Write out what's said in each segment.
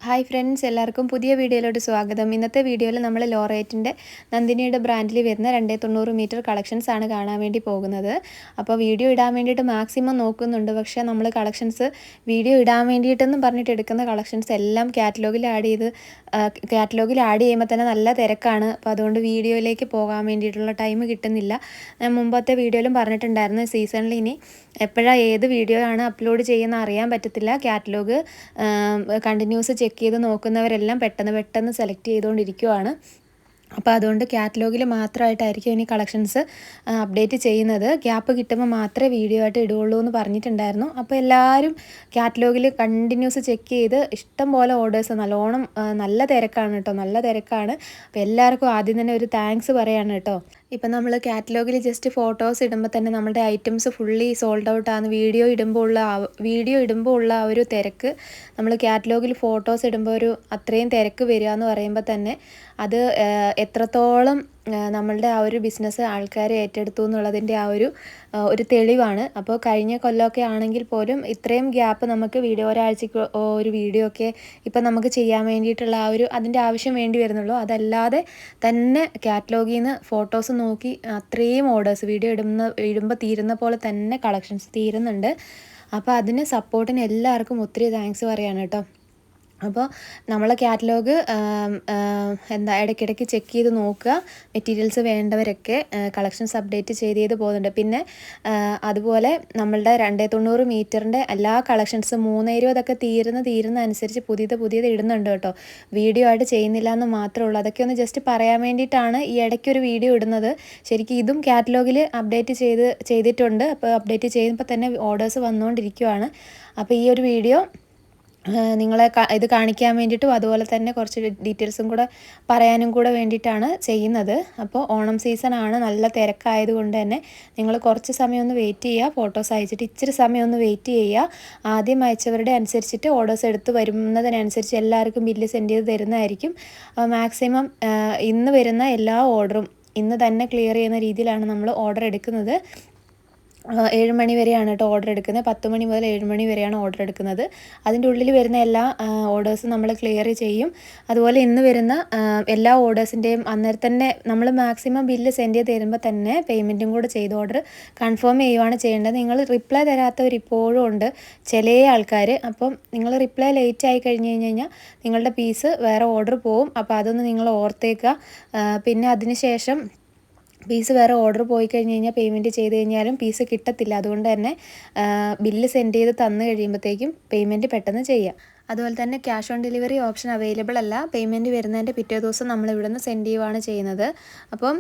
Hi friends, എല്ലാവർക്കും പുതിയ വീഡിയോയിലോട്ട് സ്വാഗതം. ഇന്നത്തെ വീഡിയോയിൽ നമ്മൾ ലോറേറ്റിൻ്റെ നന്ദിനിയുടെ ബ്രാൻഡിൽ വരുന്ന 290 മീറ്റർ കളക്ഷൻസ് ആണ് കാണാൻ വേണ്ടി പോകുന്നത്. അപ്പോൾ വീഡിയോ ഇടാൻ വേണ്ടിയിട്ട് മാക്സിമം നോക്കുന്നുണ്ട്. പക്ഷേ നമ്മൾ കളക്ഷൻസ് വീഡിയോ ഇടാൻ വേണ്ടിയിട്ടെന്നും പറഞ്ഞിട്ട് എടുക്കുന്ന കളക്ഷൻസ് എല്ലാം കാറ്റലോഗിൽ ആഡ് ചെയ്യുമ്പോൾ തന്നെ നല്ല തിരക്കാണ്. അപ്പോൾ അതുകൊണ്ട് വീഡിയോയിലേക്ക് പോകാൻ വേണ്ടിയിട്ടുള്ള ടൈം കിട്ടുന്നില്ല. ഞാൻ മുമ്പത്തെ വീഡിയോയിലും പറഞ്ഞിട്ടുണ്ടായിരുന്നു, സീസണിൽ ഇനി എപ്പോഴാണ് ഏത് വീഡിയോ ആണ് അപ്ലോഡ് ചെയ്യുന്ന അറിയാൻ പറ്റത്തില്ല. കാറ്റലോഗ് കണ്ടിന്യൂസ് ചെക്ക് ചെയ്ത് നോക്കുന്നവരെല്ലാം പെട്ടെന്ന് സെലക്ട് ചെയ്തുകൊണ്ടിരിക്കുകയാണ്. അപ്പോൾ അതുകൊണ്ട് കാറ്റലോഗിൽ മാത്രമായിട്ടായിരിക്കും ഇനി കളക്ഷൻസ് അപ്ഡേറ്റ് ചെയ്യുന്നത്. ഗ്യാപ്പ് കിട്ടുമ്പോൾ മാത്രമേ വീഡിയോ ആയിട്ട് ഇടുകയുള്ളൂ എന്ന് പറഞ്ഞിട്ടുണ്ടായിരുന്നു. അപ്പോൾ എല്ലാവരും കാറ്റലോഗിൽ കണ്ടിന്യൂസ് ചെക്ക് ചെയ്ത് ഇഷ്ടം പോലെ ഓർഡേഴ്സ് നല്ലോണം നല്ല തിരക്കാണ് കേട്ടോ, നല്ല തിരക്കാണ്. അപ്പോൾ എല്ലാവർക്കും ആദ്യം തന്നെ ഒരു താങ്ക്സ് പറയാണ് കേട്ടോ. ഇപ്പം നമ്മൾ കാറ്റലോഗിൽ ജസ്റ്റ് ഫോട്ടോസ് ഇടുമ്പോൾ തന്നെ നമ്മുടെ ഐറ്റംസ് ഫുള്ളി സോൾഡ് ഔട്ടാണ്. വീഡിയോ ഇടുമ്പോൾ ഉള്ള ആ ഒരു തിരക്ക്, നമ്മൾ കാറ്റലോഗിൽ ഫോട്ടോസ് ഇടുമ്പോൾ ഒരു അത്രയും തിരക്ക് വരിക എന്ന് പറയുമ്പോൾ തന്നെ അത് എത്രത്തോളം നമ്മളുടെ ആ ഒരു ബിസിനസ് ആൾക്കാർ ഏറ്റെടുത്തു എന്നുള്ളതിൻ്റെ ആ ഒരു തെളിവാണ്. അപ്പോൾ കഴിഞ്ഞ കൊല്ലമൊക്കെ ആണെങ്കിൽ പോലും ഇത്രയും ഗ്യാപ്പ് നമുക്ക് ഒരാഴ്ചയ്ക്ക് ഒരു വീഡിയോ ഒക്കെ ഇപ്പം നമുക്ക് ചെയ്യാൻ വേണ്ടിയിട്ടുള്ള അതിൻ്റെ ആവശ്യം വേണ്ടി വരുന്നുള്ളൂ. അതല്ലാതെ തന്നെ കാറ്റലോഗിൽ നിന്ന് ഫോട്ടോസ് നോക്കി അത്രയും ഓർഡേഴ്സ് വീഡിയോ ഇടുമ്പോൾ തീരുന്ന പോലെ തന്നെ കളക്ഷൻസ് തീരുന്നുണ്ട്. അപ്പോൾ അതിന് സപ്പോർട്ടിന് എല്ലാവർക്കും ഒത്തിരി താങ്ക്സ് പറയാണ് കേട്ടോ. അപ്പോൾ നമ്മളെ കാറ്റലോഗ് ഇടയ്ക്കിടയ്ക്ക് ചെക്ക് ചെയ്ത് നോക്കുക. മെറ്റീരിയൽസ് വേണ്ടവരൊക്കെ കളക്ഷൻസ് അപ്ഡേറ്റ് ചെയ്ത് പോകുന്നുണ്ട്. പിന്നെ അതുപോലെ നമ്മളുടെ 290 മീറ്ററിൻ്റെ എല്ലാ കളക്ഷൻസും 320 തീരുന്ന അനുസരിച്ച് പുതിയത് ഇടുന്നുണ്ട് കേട്ടോ. വീഡിയോ ആയിട്ട് ചെയ്യുന്നില്ല എന്ന് മാത്രമേ ഉള്ളൂ. അതൊക്കെ ഒന്ന് ജസ്റ്റ് പറയാൻ വേണ്ടിയിട്ടാണ് ഈ ഇടയ്ക്കൊരു വീഡിയോ ഇടുന്നത്. ശരിക്കും ഇതും കാറ്റലോഗിൽ അപ്ഡേറ്റ് ചെയ്തിട്ടുണ്ട്. അപ്പോൾ അപ്ഡേറ്റ് ചെയ്യുമ്പോൾ തന്നെ ഓർഡേഴ്സ് വന്നുകൊണ്ടിരിക്കുകയാണ്. അപ്പോൾ ഈ ഒരു വീഡിയോ നിങ്ങളെ ഇത് കാണിക്കാൻ വേണ്ടിയിട്ടും അതുപോലെ തന്നെ കുറച്ച് ഡീറ്റെയിൽസും കൂടെ പറയാനും കൂടെ വേണ്ടിയിട്ടാണ് ചെയ്യുന്നത്. അപ്പോൾ ഓണം സീസണാണ്, നല്ല തിരക്കായതുകൊണ്ട് തന്നെ നിങ്ങൾ കുറച്ച് സമയം ഒന്ന് വെയിറ്റ് ചെയ്യുക. ഫോട്ടോസ് അയച്ചിട്ട് ഇച്ചിരി സമയം ഒന്ന് വെയിറ്റ് ചെയ്യുക. ആദ്യം അയച്ചവരുടെ അനുസരിച്ചിട്ട് ഓർഡേഴ്സ് എടുത്ത് വരുന്നതിനനുസരിച്ച് എല്ലാവർക്കും ബില്ല് സെൻഡ് ചെയ്ത് തരുന്നതായിരിക്കും. മാക്സിമം ഇന്ന് വരുന്ന എല്ലാ ഓർഡറും ഇന്ന് തന്നെ ക്ലിയർ ചെയ്യുന്ന രീതിയിലാണ് നമ്മൾ ഓർഡർ എടുക്കുന്നത്. 7 മണി വരെയാണ് കേട്ടോ ഓർഡർ എടുക്കുന്നത്. 10 മണി മുതൽ 7 മണി വരെയാണ് ഓർഡർ എടുക്കുന്നത്. അതിൻ്റെ ഉള്ളിൽ വരുന്ന എല്ലാ ഓർഡേഴ്സും നമ്മൾ ക്ലിയർ ചെയ്യും. അതുപോലെ ഇന്ന് വരുന്ന എല്ലാ ഓർഡേഴ്സിൻ്റെയും അന്നേരം തന്നെ നമ്മൾ മാക്സിമം ബില്ല് സെൻഡ് ചെയ്ത് തരുമ്പോൾ തന്നെ പേയ്മെൻറ്റും കൂടെ ചെയ്ത് ഓർഡർ കൺഫേം ചെയ്യുകയാണ് ചെയ്യേണ്ടത്. നിങ്ങൾ റിപ്ലൈ തരാത്തവർ ഇപ്പോഴും ഉണ്ട് ചില ആൾക്കാർ. അപ്പം നിങ്ങൾ റിപ്ലൈ ലേറ്റ് ആയി കഴിഞ്ഞ് കഴിഞ്ഞാൽ നിങ്ങളുടെ പീസ് വേറെ ഓർഡർ പോവും. അപ്പോൾ അതൊന്ന് നിങ്ങൾ ഓർത്തേക്കുക. പിന്നെ അതിന് ശേഷം പീസ് വേറെ ഓർഡർ പോയി കഴിഞ്ഞ് കഴിഞ്ഞാൽ പേയ്മെൻറ്റ് ചെയ്ത് കഴിഞ്ഞാലും പീസ് കിട്ടത്തില്ല. അതുകൊണ്ട് തന്നെ ബില്ല് സെൻഡ് ചെയ്ത് തന്നു കഴിയുമ്പോഴത്തേക്കും പേയ്മെൻറ്റ് പെട്ടെന്ന് ചെയ്യാം. അതുപോലെ തന്നെ cash on delivery option available അല്ല. പേയ്മെൻറ്റ് വരുന്നതിൻ്റെ പിറ്റേ ദിവസം നമ്മൾ ഇവിടുന്ന് സെൻഡ് ചെയ്യുകയാണ് ചെയ്യുന്നത്. അപ്പം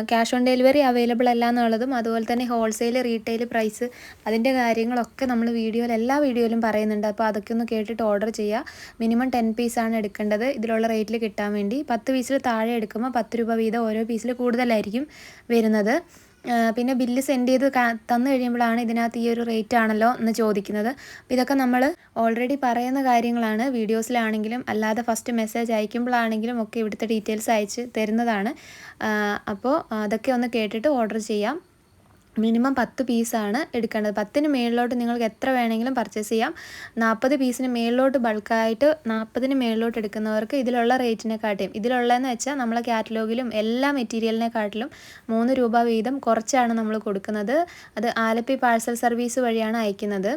ക്യാഷ് ഓൺ ഡെലിവറി അവൈലബിൾ അല്ല എന്നുള്ളതും അതുപോലെ തന്നെ ഹോൾസെയിൽ റീറ്റെയിൽ പ്രൈസ് അതിൻ്റെ കാര്യങ്ങളൊക്കെ നമ്മൾ എല്ലാ വീഡിയോയിലും പറയുന്നുണ്ട്. അപ്പോൾ അതൊക്കെ ഒന്ന് കേട്ടിട്ട് ഓർഡർ ചെയ്യുക. മിനിമം 10 പീസാണ് എടുക്കേണ്ടത് ഇതിലുള്ള റേറ്റിൽ കിട്ടാൻ വേണ്ടി. 10 പീസിൽ താഴെ എടുക്കുമ്പോൾ 10 രൂപ വീതം ഓരോ പീസിൽ കൂടുതലായിരിക്കും വരുന്നത്. പിന്നെ ബില്ല് സെൻഡ് ചെയ്ത് തന്നു കഴിയുമ്പോഴാണ് ഇതിനകത്ത് ഈ ഒരു റേറ്റ് ആണല്ലോ എന്ന് ചോദിക്കുന്നത്. അപ്പോൾ ഇതൊക്കെ നമ്മൾ ഓൾറെഡി പറയുന്ന കാര്യങ്ങളാണ്. വീഡിയോസിലാണെങ്കിലും അല്ലാതെ ഫസ്റ്റ് മെസ്സേജ് അയക്കുമ്പോഴാണെങ്കിലും ഒക്കെ ഇവിടുത്തെ ഡീറ്റെയിൽസ് അയച്ച് തരുന്നതാണ്. അപ്പോൾ അതൊക്കെ ഒന്ന് കേട്ടിട്ട് ഓർഡർ ചെയ്യാം. മിനിമം 10 പീസാണ് എടുക്കേണ്ടത്. 10-ന് മേളിലോട്ട് നിങ്ങൾക്ക് എത്ര വേണമെങ്കിലും പർച്ചേസ് ചെയ്യാം. 40 പീസിന് മേളിലോട്ട് ബൾക്കായിട്ട് 40-ന് മേളിലോട്ട് എടുക്കുന്നവർക്ക് ഇതിലുള്ള റേറ്റിനെക്കാട്ടിയും ഇതിലുള്ളതെന്ന് വെച്ചാൽ നമ്മളെ കാറ്റലോഗിലും എല്ലാ മെറ്റീരിയലിനെക്കാട്ടിലും 3 രൂപ വീതം കുറച്ചാണ് നമ്മൾ കൊടുക്കുന്നത്. അത് ആലപ്പി പാഴ്സൽ സർവീസ് വഴിയാണ് അയക്കുന്നത്.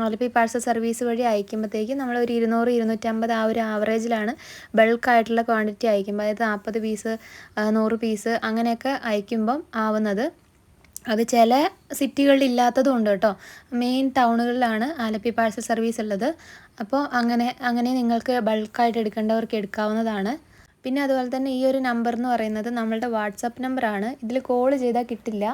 ആലപ്പി പാഴ്സൽ സർവീസ് വഴി അയക്കുമ്പോഴത്തേക്കും നമ്മൾ ഒരു 200-250 ആ ഒരു ആവറേജിലാണ് ബൾക്കായിട്ടുള്ള ക്വാണ്ടിറ്റി അയക്കുമ്പോൾ, അതായത് 40 പീസ് 100 പീസ് അങ്ങനെയൊക്കെ അയക്കുമ്പം ആവുന്നത്. അത് ചില സിറ്റികളിൽ ഇല്ലാത്തതും ഉണ്ട് കേട്ടോ. മെയിൻ ടൗണുകളിലാണ് ആലപ്പി പാഴ്സൽ സർവീസ് ഉള്ളത്. അപ്പോൾ അങ്ങനെ നിങ്ങൾക്ക് ബൾക്കായിട്ട് എടുക്കേണ്ടവർക്ക് എടുക്കാവുന്നതാണ്. പിന്നെ അതുപോലെ തന്നെ ഈ ഒരു നമ്പർ എന്ന് പറയുന്നത് നമ്മളുടെ വാട്സപ്പ് നമ്പറാണ്. ഇതിൽ കോൾ ചെയ്താൽ കിട്ടില്ല.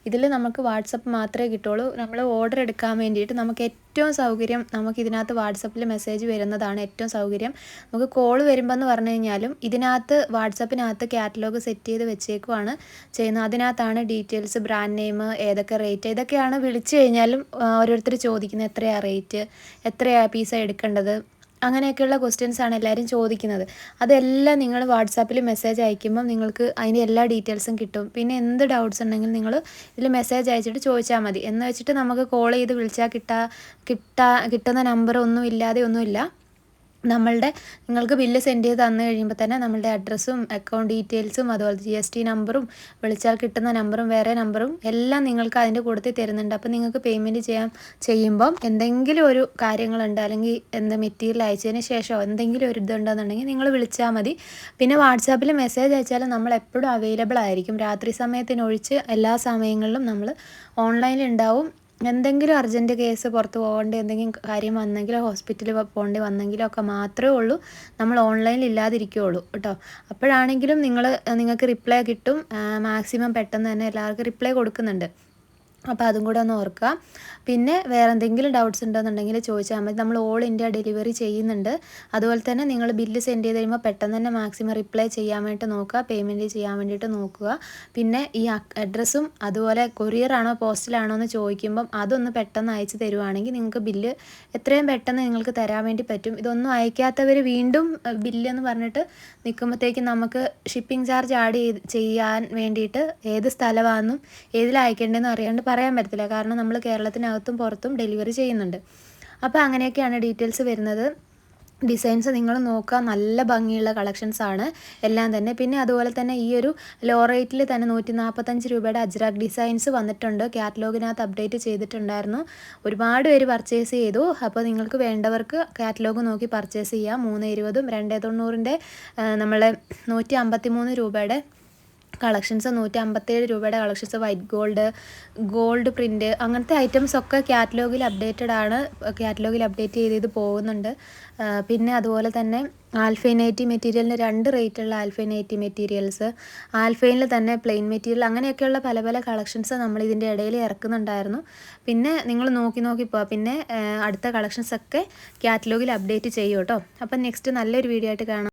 ഇതിൽ നമുക്ക് വാട്സപ്പ് മാത്രമേ കിട്ടുള്ളൂ. നമ്മൾ ഓർഡർ എടുക്കാൻ വേണ്ടിയിട്ട് നമുക്ക് ഏറ്റവും സൗകര്യം നമുക്കിതിനകത്ത് വാട്സപ്പിൽ മെസ്സേജ് വരുന്നതാണ് ഏറ്റവും സൗകര്യം. നമുക്ക് കോൾ വരുമ്പോൾ എന്ന് പറഞ്ഞു കഴിഞ്ഞാലും ഇതിനകത്ത് വാട്സപ്പിനകത്ത് കാറ്റലോഗ് സെറ്റ് ചെയ്ത് വെച്ചേക്കുവാണ് ചെയ്യുന്നത്. അതിനകത്താണ് ഡീറ്റെയിൽസ്, ബ്രാൻഡ് നെയിം, ഏതൊക്കെ റേറ്റ്, ഇതൊക്കെയാണ് വിളിച്ചു കഴിഞ്ഞാലും ഓരോരുത്തർ ചോദിക്കുന്നത്. എത്രയാണ് റേറ്റ്, എത്രയാണ് പീസ എടുക്കേണ്ടത്, അങ്ങനെയൊക്കെയുള്ള ക്വസ്റ്റ്യൻസാണ് എല്ലാവരും ചോദിക്കുന്നത്. അതെല്ലാം നിങ്ങൾ വാട്സാപ്പിൽ മെസ്സേജ് അയക്കുമ്പം നിങ്ങൾക്ക് അതിൻ്റെ എല്ലാ ഡീറ്റെയിൽസും കിട്ടും. പിന്നെ എന്ത് ഡൗട്ട്സ് ഉണ്ടെങ്കിലും നിങ്ങൾ ഇതിൽ മെസ്സേജ് അയച്ചിട്ട് ചോദിച്ചാൽ മതി. എന്ന് വെച്ചിട്ട് നമുക്ക് കോൾ ചെയ്ത് വിളിച്ചാൽ കിട്ടുന്ന നമ്പർ ഒന്നും ഇല്ലാതെ ഒന്നുമില്ല. നിങ്ങൾക്ക് ബില്ല് സെൻഡ് ചെയ്ത് തന്നു കഴിയുമ്പോൾ തന്നെ നമ്മളുടെ അഡ്രസ്സും അക്കൗണ്ട് ഡീറ്റെയിൽസും അതുപോലെ GST നമ്പറും വിളിച്ചാൽ കിട്ടുന്ന നമ്പറും വേറെ നമ്പറും എല്ലാം നിങ്ങൾക്ക് അതിൻ്റെ കൂട്ടത്തിൽ തരുന്നുണ്ട്. അപ്പോൾ നിങ്ങൾക്ക് പേയ്മെൻറ്റ് ചെയ്യുമ്പം എന്തെങ്കിലും ഒരു കാര്യങ്ങളുണ്ട് അല്ലെങ്കിൽ മെറ്റീരിയൽ അയച്ചതിന് ശേഷം എന്തെങ്കിലും ഒരു ഇതുണ്ടെന്നുണ്ടെങ്കിൽ നിങ്ങൾ വിളിച്ചാൽ മതി. പിന്നെ വാട്സാപ്പിൽ മെസ്സേജ് അയച്ചാൽ നമ്മൾ എപ്പോഴും അവൈലബിൾ ആയിരിക്കും. രാത്രി സമയത്തിനൊഴിച്ച് എല്ലാ സമയങ്ങളിലും നമ്മൾ ഓൺലൈനിൽ ഉണ്ടാവും. എന്തെങ്കിലും അർജൻറ്റ് കേസ് പുറത്ത് പോകേണ്ട എന്തെങ്കിലും കാര്യം വന്നെങ്കിലോ ഹോസ്പിറ്റലിൽ പോകേണ്ടി വന്നെങ്കിലോ ഒക്കെ മാത്രമേ ഉള്ളൂ നമ്മൾ ഓൺലൈനിൽ ഇല്ലാതിരിക്കുകയുള്ളൂ കേട്ടോ. അപ്പോഴാണെങ്കിലും നിങ്ങൾക്ക് റിപ്ലൈ കിട്ടും. മാക്സിമം പെട്ടെന്ന് തന്നെ എല്ലാവർക്കും റിപ്ലൈ കൊടുക്കുന്നുണ്ട്. അപ്പോൾ അതും കൂടെ ഒന്ന് ഓർക്കുക. പിന്നെ വേറെ എന്തെങ്കിലും ഡൗട്ട്സ് ഉണ്ടെന്നുണ്ടെങ്കിൽ ചോദിച്ചാൽ മതി. നമ്മൾ ഓൾ ഇന്ത്യ ഡെലിവറി ചെയ്യുന്നുണ്ട്. അതുപോലെ തന്നെ നിങ്ങൾ ബില്ല് സെൻഡ് ചെയ്ത് കഴിയുമ്പോൾ പെട്ടെന്ന് തന്നെ മാക്സിമം റിപ്ലൈ ചെയ്യാൻ വേണ്ടിയിട്ട് നോക്കുക, പേയ്മെൻറ്റ് ചെയ്യാൻ വേണ്ടിയിട്ട് നോക്കുക. പിന്നെ ഈ അഡ്രസ്സും അതുപോലെ കൊറിയറാണോ പോസ്റ്റലാണോ എന്ന് ചോദിക്കുമ്പം അതൊന്ന് പെട്ടെന്ന് അയച്ചു തരുവാണെങ്കിൽ നിങ്ങൾക്ക് ബില്ല് എത്രയും പെട്ടെന്ന് നിങ്ങൾക്ക് തരാൻ വേണ്ടി പറ്റും. ഇതൊന്നും അയക്കാത്തവർ വീണ്ടും ബില്ലെന്ന് പറഞ്ഞിട്ട് നിൽക്കുമ്പോഴത്തേക്കും നമുക്ക് ഷിപ്പിംഗ് ചാർജ് ചെയ്യാൻ വേണ്ടിയിട്ട് ഏത് സ്ഥലമാണെന്നും ഏതിൽ അയക്കേണ്ടതെന്ന് അറിയാണ്ട് പറയാൻ പറ്റത്തില്ല. കാരണം നമ്മൾ കേരളത്തിനകത്തും പുറത്തും ഡെലിവറി ചെയ്യുന്നുണ്ട്. അപ്പോൾ അങ്ങനെയൊക്കെയാണ് ഡീറ്റെയിൽസ് വരുന്നത്. ഡിസൈൻസ് നിങ്ങൾ നോക്കുക, നല്ല ഭംഗിയുള്ള കളക്ഷൻസാണ് എല്ലാം തന്നെ. പിന്നെ അതുപോലെ തന്നെ ഈ ഒരു ലോ റേറ്റിൽ തന്നെ 145 രൂപയുടെ അജ്രാക്ക് ഡിസൈൻസ് വന്നിട്ടുണ്ട്. കാറ്റലോഗിനകത്ത് അപ്ഡേറ്റ് ചെയ്തിട്ടുണ്ടായിരുന്നു. ഒരുപാട് പേര് പർച്ചേസ് ചെയ്തു. അപ്പോൾ നിങ്ങൾക്ക് വേണ്ടവർക്ക് കാറ്റലോഗ് നോക്കി പർച്ചേസ് ചെയ്യാം. 320ഉം 290ൻ്റെ നമ്മളെ 153 രൂപയുടെ കളക്ഷൻസ്, 157 രൂപയുടെ കളക്ഷൻസ്, വൈറ്റ് ഗോൾഡ് പ്രിൻറ്റ് അങ്ങനത്തെ ഐറ്റംസ് ഒക്കെ കാറ്റലോഗിൽ അപ്ഡേറ്റഡ് ആണ്. കാറ്റലോഗിൽ അപ്ഡേറ്റ് ചെയ്ത് പോകുന്നുണ്ട്. പിന്നെ അതുപോലെ തന്നെ ആൽഫൈൻ 80 മെറ്റീരിയലിന് 2 റേറ്റുള്ള ആൽഫൈൻ 80 മെറ്റീരിയൽസ്, ആൽഫൈനിൽ തന്നെ പ്ലെയിൻ മെറ്റീരിയൽ, അങ്ങനെയൊക്കെയുള്ള പല പല കളക്ഷൻസ് നമ്മൾ ഇതിൻ്റെ ഇടയിൽ ഇറക്കുന്നുണ്ടായിരുന്നു. പിന്നെ നിങ്ങൾ നോക്കി പോവാം. പിന്നെ അടുത്ത കളക്ഷൻസ് ഒക്കെ കാറ്റലോഗിൽ അപ്ഡേറ്റ് ചെയ്യും കേട്ടോ. അപ്പം നെക്സ്റ്റ് നല്ലൊരു വീഡിയോ ആയിട്ട് കാണാം.